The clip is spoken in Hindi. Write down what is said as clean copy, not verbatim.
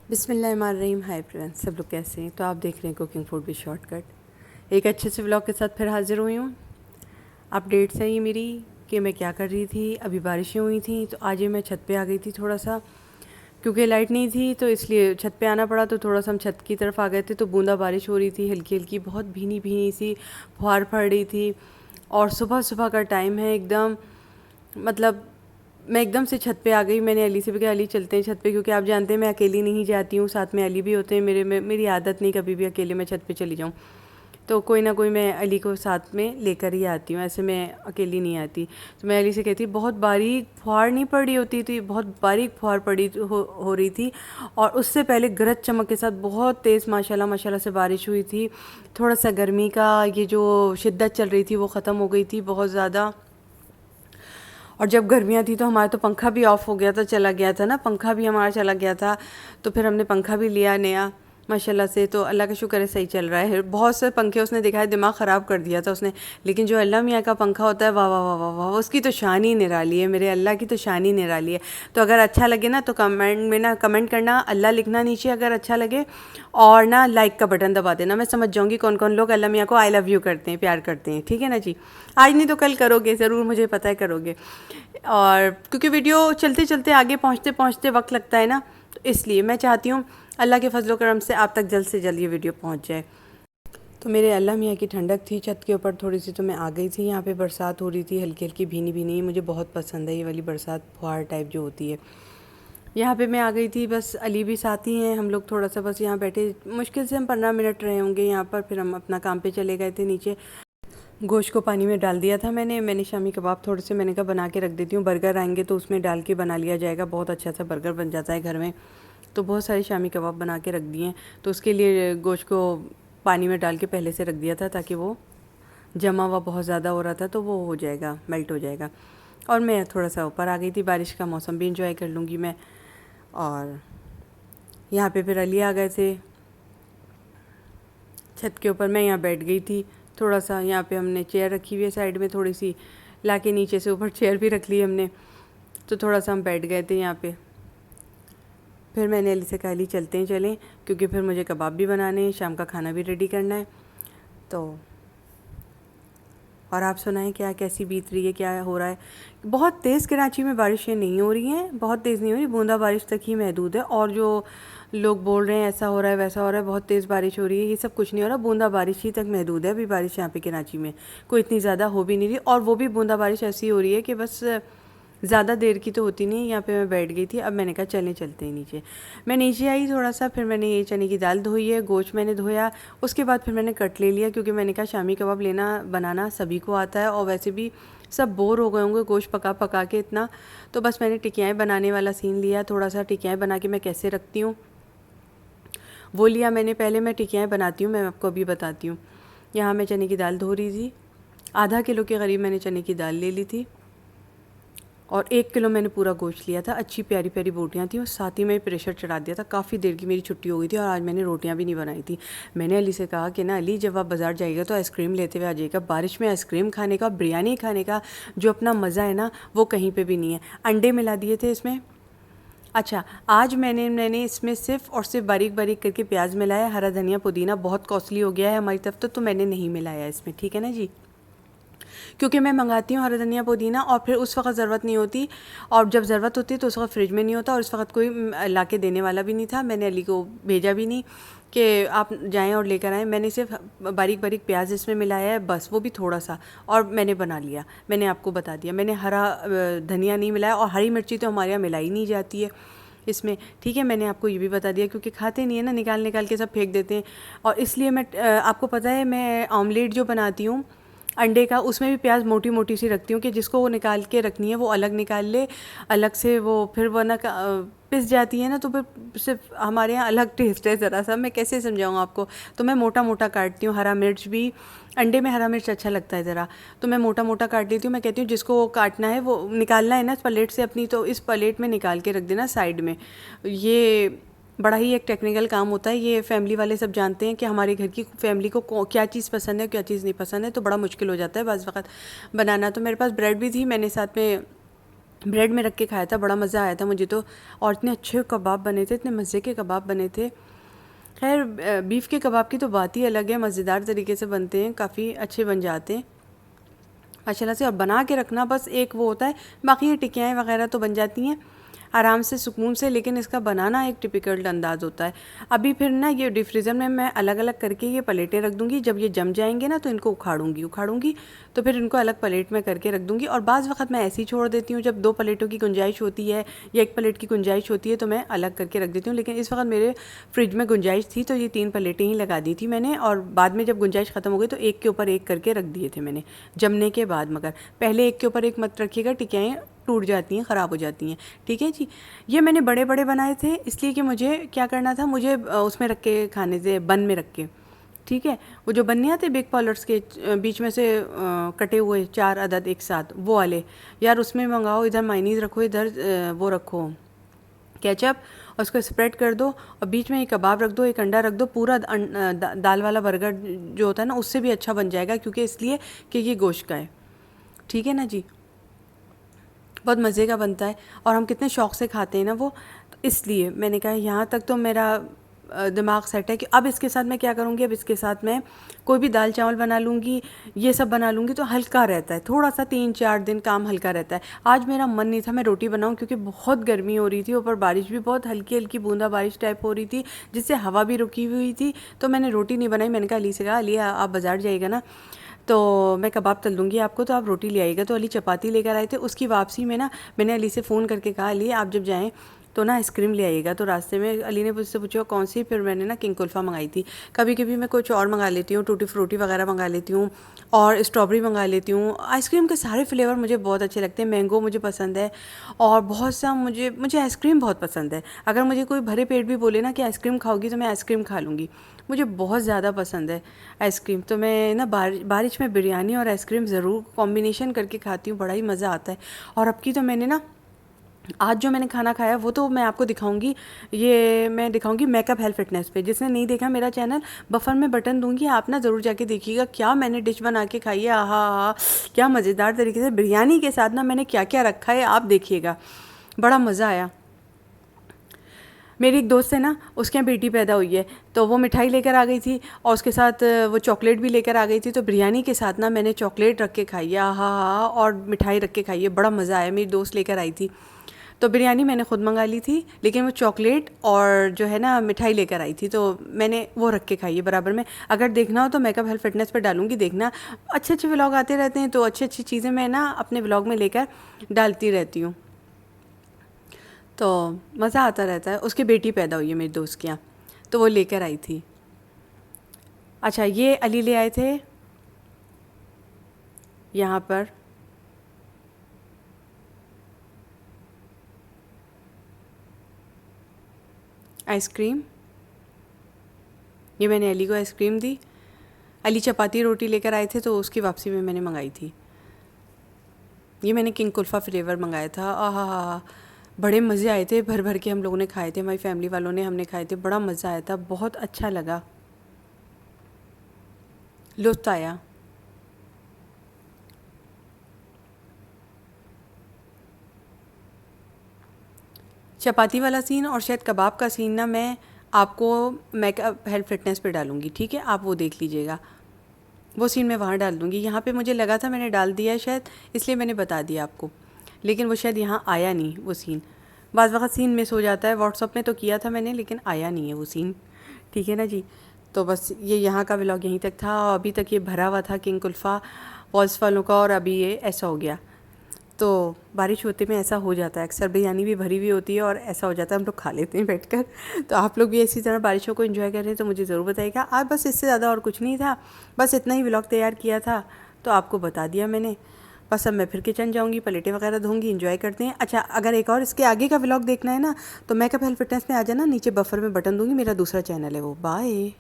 बिस्मिल्लाहिर्रहमानिर्रहीम। हाय फ्रेंड्स, सब लोग कैसे हैं? तो आप देख रहे हैं कुकिंग फूड भी शॉर्टकट। एक अच्छे से व्लॉग के साथ फिर हाजिर हुई हूँ। अपडेट्स है ये मेरी कि मैं क्या कर रही थी। अभी बारिशें हुई थी तो आज ही मैं छत पे आ गई थी थोड़ा सा, क्योंकि लाइट नहीं थी तो इसलिए छत पे आना पड़ा। तो थोड़ा सा हम छत की तरफ आ गए थे तो बूंदा बारिश हो रही थी, हल्की हल्की, बहुत भीनी भीनी सी फुहार पड़ रही थी। और सुबह सुबह का टाइम है एकदम, मतलब मैं एकदम से छत पे आ गई। मैंने अली से भी कहा, अली चलते हैं छत पे, क्योंकि आप जानते हैं मैं अकेली नहीं जाती हूँ, साथ में अली भी होते हैं। मेरी आदत नहीं कभी भी अकेले मैं छत पे चली जाऊँ, तो कोई ना कोई मैं अली को साथ में लेकर ही आती हूँ, ऐसे मैं अकेली नहीं आती। तो मैं अली से कहती, बहुत बारीक फुहार नहीं पड़ी होती थी, बहुत बारीक फुहार पड़ी हो रही थी। और उससे पहले गरज चमक के साथ बहुत तेज़ माशाल्लाह माशाल्लाह से बारिश हुई थी। थोड़ा सा गर्मी का ये जो शिद्दत चल रही थी वो ख़त्म हो गई थी बहुत ज़्यादा। और जब गर्मियाँ थी तो हमारा तो पंखा भी ऑफ़ हो गया था, चला गया था ना, पंखा भी हमारा चला गया था। तो फिर हमने पंखा भी लिया नया माशाल्लाह से। तो अल्लाह का शुक्र है सही चल रहा है। बहुत से पंखे उसने दिखाए, दिमाग ख़राब कर दिया था उसने, लेकिन जो अल्लाह मियाँ का पंखा होता है, वाह वाह वाह वाह वाह, उसकी तो शान ही निराली है। मेरे अल्लाह की तो शान ही निराली है। तो अगर अच्छा लगे ना तो कमेंट में ना कमेंट करना, अल्लाह लिखना नीचे अगर अच्छा लगे, और ना लाइक का बटन दबा देना। मैं समझ जाऊँगी कौन कौन लोग अल्लाह मियाँ को आई लव यू करते हैं, प्यार करते हैं। ठीक है ना जी? आज नहीं तो कल करोगे ज़रूर, मुझे पता है करोगे। और क्योंकि वीडियो चलते चलते आगे पहुंचते पहुंचते वक्त लगता है ना, तो इसलिए मैं चाहती हूँ अल्लाह के फजलो करम से आप तक जल्द से जल्द ये वीडियो पहुंच जाए। तो मेरे अल्लाह मियाँ की ठंडक थी छत के ऊपर थोड़ी सी, तो मैं आ गई थी। यहाँ पे बरसात हो रही थी हल्की हल्की भीनी भीनी, मुझे बहुत पसंद है ये वाली बरसात, फुहार टाइप जो होती है। यहाँ पे मैं आ गई थी, बस अली भी साथ ही हैं। हम लोग थोड़ा सा बस यहाँ बैठे, मुश्किल से हम 15 मिनट रहे होंगे यहाँ पर, फिर हम अपना काम पे चले गए थे नीचे। गोश्त को पानी में डाल दिया था मैंने शामी कबाब थोड़े से मैंने कहा बना के रख देती हूँ, बर्गर आएंगे तो उसमें डाल के बना लिया जाएगा, बहुत अच्छा सा बर्गर बन जाता है घर में। तो बहुत सारे शामी कबाब बना के रख दिए हैं। तो उसके लिए गोश्त को पानी में डाल के पहले से रख दिया था, ताकि वो जमा हुआ बहुत ज़्यादा हो रहा था तो वो हो जाएगा, मेल्ट हो जाएगा। और मैं थोड़ा सा ऊपर आ गई थी, बारिश का मौसम भी इंजॉय कर लूँगी मैं। और यहाँ पे फिर अली आ गए थे छत के ऊपर, मैं यहाँ बैठ गई थी थोड़ा सा। यहाँ पे हमने चेयर रखी हुई है साइड में थोड़ी सी, लाके नीचे से ऊपर चेयर भी रख ली हमने। तो थोड़ा सा हम बैठ गए थे यहाँ पे। फिर मैंने अली से कहा, अली चलते हैं चलें, क्योंकि फिर मुझे कबाब भी बनाने हैं, शाम का खाना भी रेडी करना है। तो और आप सुनाएं क्या कैसी बीत रही है, क्या हो रहा है? बहुत तेज़ कराची में बारिशें नहीं हो रही हैं, बहुत तेज़ नहीं हो रही, बूंदा बारिश तक ही महदूद है। और जो लोग बोल रहे हैं ऐसा हो रहा है वैसा हो रहा है, बहुत तेज़ बारिश हो रही है, ये सब कुछ नहीं हो रहा, बूंदा बारिश ही तक महदूद है अभी बारिश यहाँ पे कराची में। कोई इतनी ज़्यादा हो भी नहीं रही, और वो भी बूंदा बारिश ऐसी हो रही है कि बस ज़्यादा देर की तो होती नहीं। यहाँ पे मैं बैठ गई थी, अब मैंने कहा चलें चलते हैं नीचे। मैं नीचे आई थोड़ा सा, फिर मैंने ये चने की दाल धोई है, गोश्त मैंने धोया। उसके बाद फिर मैंने कट ले लिया, क्योंकि मैंने कहा शामी कबाब लेना बनाना सभी को आता है, और वैसे भी सब बोर हो गए होंगे गोश्त पका पका के इतना। तो बस मैंने टिकियाएँ बनाने वाला सीन लिया, थोड़ा सा टिकियाएँ बना के मैं कैसे रखती हूँ वो लिया मैंने। पहले मैं टिकियाएँ बनाती हूँ, मैं आपको अभी बताती हूँ। यहाँ मैं चने की दाल धो रही थी, आधा किलो के करीब मैंने चने की दाल ले ली थी, और 1 किलो मैंने पूरा गोश्त लिया था। अच्छी प्यारी प्यारी बोटियाँ थी, और साथ ही मैं प्रेशर चढ़ा दिया था। काफ़ी देर की मेरी छुट्टी हो गई थी, और आज मैंने रोटियाँ भी नहीं बनाई थी। मैंने अली से कहा कि ना अली, जब आप बाज़ार जाइएगा तो आइसक्रीम लेते हुए आ जाइएगा। बारिश में आइसक्रीम खाने का, बिरयानी खाने का जो अपना मज़ा है ना, वो कहीं पर भी नहीं है। अंडे मिला दिए थे इसमें। अच्छा, आज मैंने इसमें सिर्फ़ और सिर्फ बारीक बारीक करके प्याज मिलाया, हरा धनिया पुदीना बहुत कॉस्टली हो गया है हमारी तरफ तो मैंने नहीं मिलाया इसमें, ठीक है ना जी? क्योंकि मैं मंगाती हूँ हरा धनिया पुदीना, और फिर उस वक्त ज़रूरत नहीं होती, और जब ज़रूरत होती है तो उस वक्त फ्रिज में नहीं होता, और इस वक्त कोई ला के देने वाला भी नहीं था। मैंने अली को भेजा भी नहीं कि आप जाएं और लेकर आएँ। मैंने सिर्फ बारीक बारीक प्याज इसमें मिलाया है बस, वो भी थोड़ा सा, और मैंने बना लिया। मैंने आपको बता दिया, मैंने हरा धनिया नहीं मिलाया, और हरी मिर्ची तो हमारे यहाँ मिलाई नहीं जाती है इसमें, ठीक है? मैंने आपको ये भी बता दिया, क्योंकि खाते नहीं है ना, निकाल निकाल के सब फेंक देते हैं। और इसलिए मैं आपको पता है, मैं ऑमलेट जो बनाती हूँ अंडे का, उसमें भी प्याज मोटी मोटी सी रखती हूँ, कि जिसको वो निकाल के रखनी है वो अलग निकाल ले अलग से, वो फिर वरना पिस जाती है ना, तो फिर सिर्फ हमारे यहाँ अलग टेस्ट है ज़रा सा। मैं कैसे समझाऊँ आपको? तो मैं मोटा मोटा काटती हूँ। हरा मिर्च भी, अंडे में हरा मिर्च अच्छा लगता है ज़रा, तो मैं मोटा मोटा काट लेती हूँ। मैं कहती हूँ जिसको काटना है वो निकालना है ना इस प्लेट से अपनी, तो इस प्लेट में निकाल के रख देना साइड में। ये बड़ा ही एक टेक्निकल काम होता है, ये फैमिली वाले सब जानते हैं कि हमारे घर की फैमिली को क्या चीज़ पसंद है क्या चीज़ नहीं पसंद है, तो बड़ा मुश्किल हो जाता है बाज़ वक़्त बनाना। तो मेरे पास ब्रेड भी थी, मैंने साथ में ब्रेड में रख के खाया था, बड़ा मज़ा आया था मुझे तो। और इतने अच्छे कबाब बने थे, इतने मज़े के कबाब बने थे। खैर बीफ़ के कबाब की तो बात ही अलग है, मज़ेदार तरीके से बनते हैं, काफ़ी अच्छे बन जाते हैं माशाल्लाह से। और बना के रखना बस एक वो होता है, बाकी ये टिकियाँ वगैरह तो बन जाती हैं आराम से सुकून से, लेकिन इसका बनाना एक टिपिकल अंदाज़ होता है। अभी फिर ना ये डीप फ्रीज़र में मैं अलग अलग करके ये प्लेटें रख दूँगी, जब ये जम जाएंगे ना तो इनको उखाड़ूंगी तो फिर इनको अलग प्लेट में करके रख दूँगी। और बाज़ वक़्त मैं ऐसे ही छोड़ देती हूँ, जब 2 प्लेटों की गुंजाइश होती है या 1 प्लेट की गुंजाइश होती है तो मैं अलग करके रख देती हूँ। लेकिन इस वक्त मेरे फ्रिज में गुंजाइश थी तो ये 3 प्लेटें ही लगा दी थी मैंने, और बाद में जब गुंजाइश ख़त्म हो गई तो एक के ऊपर एक करके रख दिए थे मैंने जमने के बाद। मगर पहले एक के ऊपर एक मत रखिएगा, टिकियाँ टूट जाती हैं, ख़राब हो जाती हैं। ठीक है जी। ये मैंने बड़े बड़े बनाए थे इसलिए कि मुझे क्या करना था, मुझे उसमें रख के खाने थे, बन में रख के। ठीक है, वो जो बन नहीं आते बिग पॉलर्स के बीच में से कटे हुए 4 अदद एक साथ, वो वाले यार उसमें मंगाओ। इधर मायनीज़ रखो, इधर वो रखो केचप, और उसको स्प्रेड कर दो और बीच में एक कबाब रख दो, एक अंडा रख दो। पूरा दाल वाला बर्गर जो होता है ना उससे भी अच्छा बन जाएगा, क्योंकि इसलिए कि ये गोश्त का है। ठीक है ना जी, बहुत मज़े का बनता है और हम कितने शौक़ से खाते हैं ना वो। तो इसलिए मैंने कहा यहाँ तक तो मेरा दिमाग सेट है कि अब इसके साथ मैं क्या करूँगी, अब इसके साथ मैं कोई भी दाल चावल बना लूँगी, ये सब बना लूँगी तो हल्का रहता है थोड़ा सा, 3-4 दिन काम हल्का रहता है। आज मेरा मन नहीं था मैं रोटी बनाऊँ, क्योंकि बहुत गर्मी हो रही थी, ऊपर बारिश भी बहुत हल्की हल्की बूंदा बारिश टाइप हो रही थी, जिससे हवा भी रुकी हुई थी। तो मैंने रोटी नहीं बनाई। मैंने कहा अली से कहा, अली आप बाज़ार जाइएगा ना तो मैं कबाब तल दूँगी आपको, तो आप रोटी ले आइएगा। तो अली चपाती लेकर आए थे। उसकी वापसी में ना मैंने अली से फ़ोन करके कहा, अली आप जब जाएँ तो ना आइसक्रीम ले आइएगा। तो रास्ते में अली ने मुझसे पूछा कौन सी, फिर मैंने ना किंग कुल्फ़ा मंगाई थी। कभी कभी मैं कुछ और मंगा लेती हूँ, टूटी फ्रूटी वगैरह मंगा लेती हूँ और स्ट्रॉबेरी मंगा लेती हूँ। आइसक्रीम के सारे फ्लेवर मुझे बहुत अच्छे लगते हैं। मैंगो मुझे पसंद है और बहुत सा मुझे आइसक्रीम बहुत पसंद है। अगर मुझे कोई भरे पेट भी बोले ना कि आइसक्रीम खाओगी तो मैं आइसक्रीम खा लूँगी, मुझे बहुत ज़्यादा पसंद है आइसक्रीम। तो मैं ना बारिश में बिरयानी और आइसक्रीम ज़रूर कॉम्बिनेशन करके खाती हूँ, बड़ा ही मज़ा आता है। और अब की तो मैंने ना आज जो मैंने खाना खाया वो तो मैं आपको दिखाऊंगी, ये मैं दिखाऊंगी मेकअप हेल्थ फिटनेस पे। जिसने नहीं देखा मेरा चैनल, बफर में बटन दूंगी, आप ना ज़रूर जाके देखिएगा क्या मैंने डिश बना के खाई है। आहा हा, क्या मज़ेदार तरीके से बिरयानी के साथ ना मैंने क्या क्या रखा है आप देखिएगा, बड़ा मज़ा आया। मेरी एक दोस्त है ना, उसके यहाँ बेटी पैदा हुई है तो वो मिठाई लेकर आ गई थी और उसके साथ वो चॉकलेट भी लेकर आ गई थी। तो बिरयानी के साथ ना मैंने चॉकलेट रख के खाई है, हाँ हाँ, और मिठाई रख के खाई है, बड़ा मज़ा आया। मेरी दोस्त लेकर आई थी तो बिरयानी मैंने खुद मंगा ली थी, लेकिन वो चॉकलेट और जो है ना मिठाई लेकर आई थी तो मैंने वो रख के खाई है बराबर में। अगर देखना हो तो मेकअप हेल्थ फिटनेस पर डालूंगी, देखना अच्छे अच्छे व्लॉग आते रहते हैं, तो अच्छी अच्छी चीज़ें मैं ना अपने व्लॉग में लेकर डालती रहती हूँ, तो मज़ा आता रहता है। उसकी बेटी पैदा हुई है मेरी दोस्त के यहाँ, तो वो लेकर आई थी। अच्छा, ये अली ले आए थे यहाँ पर आइसक्रीम, ये मैंने अली को आइसक्रीम दी। अली चपाती रोटी लेकर आए थे तो उसकी वापसी में मैंने मंगाई थी। ये मैंने किंग कुल्फ़ा फ्लेवर मंगाया था, आहा हा, बड़े मज़े आए थे, भर भर के हम लोगों ने खाए थे, हमारी फैमिली वालों ने, हमने खाए थे, बड़ा मज़ा आया था, बहुत अच्छा लगा, लुत्फ़ आया। चपाती वाला सीन और शायद कबाब का सीन ना मैं आपको मेकअप हेल्थ फिटनेस पे डालूँगी, ठीक है, आप वो देख लीजिएगा। वो सीन मैं वहाँ डाल दूँगी। यहाँ पे मुझे लगा था मैंने डाल दिया है शायद, इसलिए मैंने बता दिया आपको, लेकिन वो शायद यहाँ आया नहीं वो सीन। बाज़ वक़्त सीन मिस हो जाता है, व्हाट्सअप में तो किया था मैंने लेकिन आया नहीं है वो सीन। ठीक है ना जी। तो बस ये यहाँ का व्लॉग यहीं तक था। अभी तक ये भरा हुआ था किंग कुल्फ़ा वॉल्स वालों का, और अभी ये ऐसा हो गया। तो बारिश होते में ऐसा हो जाता है, अक्सर बिरयानी भी भरी हुई होती है और ऐसा हो जाता है, हम लोग खा लेते हैं बैठकर। तो आप लोग भी इसी तरह बारिशों को एंजॉय कर रहे हैं तो मुझे ज़रूर बताइएगा। आज बस इससे ज़्यादा और कुछ नहीं था, बस इतना ही व्लॉग तैयार किया था तो आपको बता दिया मैंने। बस अब मैं फिर किचन जाऊँगी, प्लेटें वगैरह धोंगी, एंजॉय करते हैं। अच्छा, अगर एक और इसके आगे का व्लॉग देखना है ना तो मेकअप हेल्थ फिटनेस में आ जाना, नीचे बफर में बटन दूँगी, मेरा दूसरा चैनल है वो। बाय।